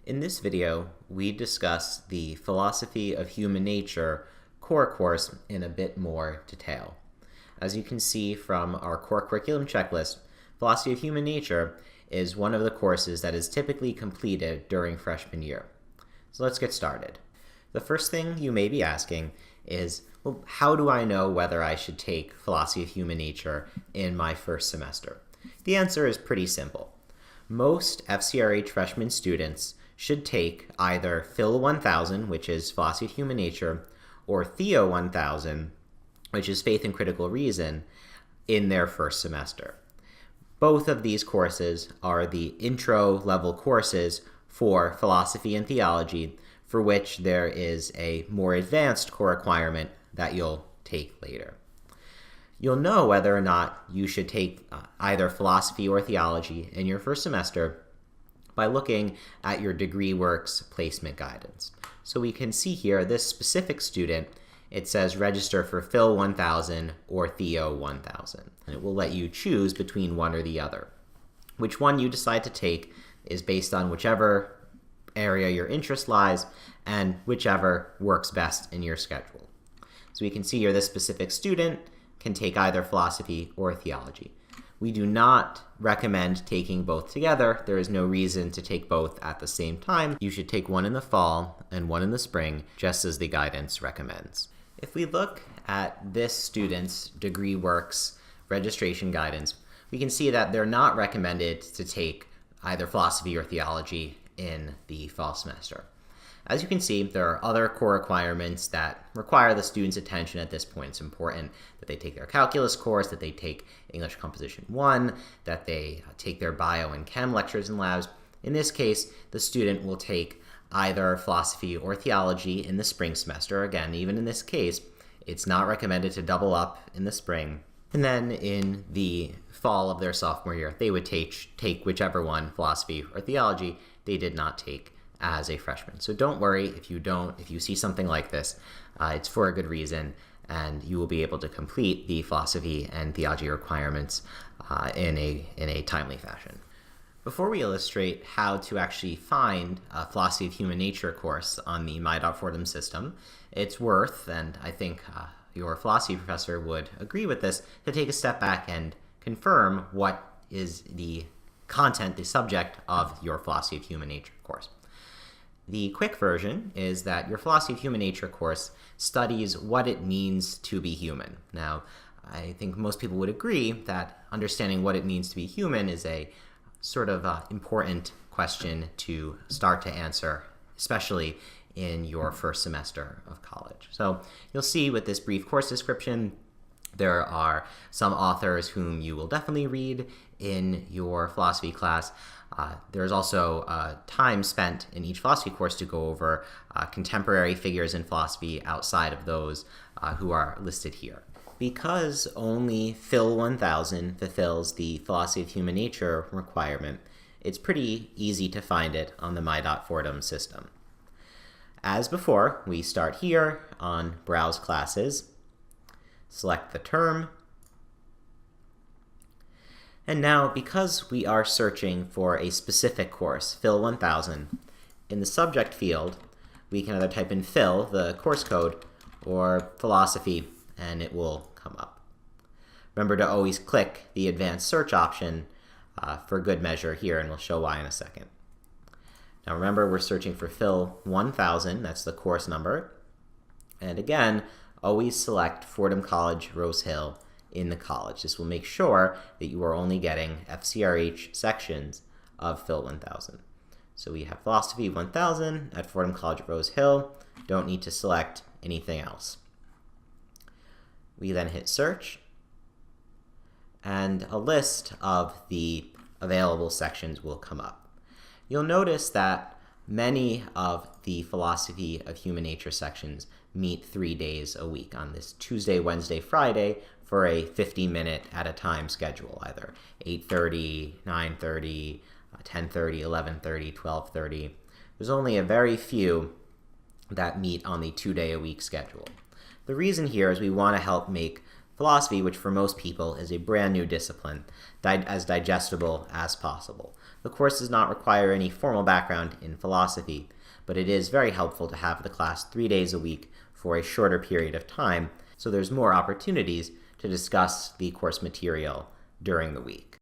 In this video, we discuss the Philosophy of Human Nature core course in a bit more detail. As you can see from our core curriculum checklist, Philosophy of Human Nature is one of the courses that is typically completed during freshman year. So let's get started. The first thing you may be asking is, well, how do I know whether I should take Philosophy of Human Nature in my first semester? The answer is pretty simple. Most FCRH freshman students should take either Phil 1000, which is Philosophy of Human Nature, or Theo 1000, which is Faith and Critical Reason, in their first semester. Both of these courses are the intro-level courses for philosophy and theology, for which there is a more advanced core requirement that you'll take later. You'll know whether or not you should take either philosophy or theology in your first semester by looking at your DegreeWorks placement guidance. So we can see here this specific student, it says register for Phil 1000 or Theo 1000. And it will let you choose between one or the other. Which one you decide to take is based on whichever area your interest lies and whichever works best in your schedule. So we can see here this specific student can take either philosophy or theology. We do not recommend taking both together. There is no reason to take both at the same time. You should take one in the fall and one in the spring, just as the guidance recommends. If we look at this student's DegreeWorks registration guidance, we can see that they're not recommended to take either philosophy or theology in the fall semester. As you can see, there are other core requirements that require the student's attention at this point. It's important that they take their calculus course, that they take English Composition 1, that they take their bio and chem lectures and labs. In this case, the student will take either philosophy or theology in the spring semester. Again, even in this case, it's not recommended to double up in the spring. And then in the fall of their sophomore year, they would take whichever one, philosophy or theology, they did not take as a freshman. So don't worry if you see something like this, it's for a good reason, and you will be able to complete the philosophy and theology requirements in a timely fashion. Before we illustrate how to actually find a Philosophy of Human Nature course on the My.Fordham system, it's worth, and I think your philosophy professor would agree with this, to take a step back and confirm what is the content, the subject of your Philosophy of Human Nature course. The quick version is that your Philosophy of Human Nature course studies what it means to be human. Now, I think most people would agree that understanding what it means to be human is a sort of important question to start to answer, especially in your first semester of college. So you'll see with this brief course description, there are some authors whom you will definitely read in your philosophy class. There's also time spent in each philosophy course to go over contemporary figures in philosophy outside of those who are listed here. Because only Phil 1000 fulfills the Philosophy of Human Nature requirement, it's pretty easy to find it on the My.Fordham system. As before, we start here on Browse Classes, select the term, and now, because we are searching for a specific course, Phil 1000, in the subject field, we can either type in Phil, the course code, or philosophy, and it will come up. Remember to always click the advanced search option for good measure here, and we'll show why in a second. Now remember, we're searching for Phil 1000, that's the course number. And again, always select Fordham College, Rose Hill in the college. This will make sure that you are only getting FCRH sections of Phil 1000. So we have Philosophy 1000 at Fordham College, Rose Hill. Don't need to select anything else. We then hit search, and a list of the available sections will come up. You'll notice that many of the Philosophy of Human Nature sections meet 3 days a week on this Tuesday, Wednesday, Friday for a 50-minute at a time schedule, either 8:30, 9:30, 10:30, 11:30, 12:30. There's only a very few that meet on the 2-day-a-week schedule. The reason here is we want to help make philosophy, which for most people is a brand new discipline, as digestible as possible. The course does not require any formal background in philosophy, but it is very helpful to have the class 3 days a week for a shorter period of time, so there's more opportunities to discuss the course material during the week.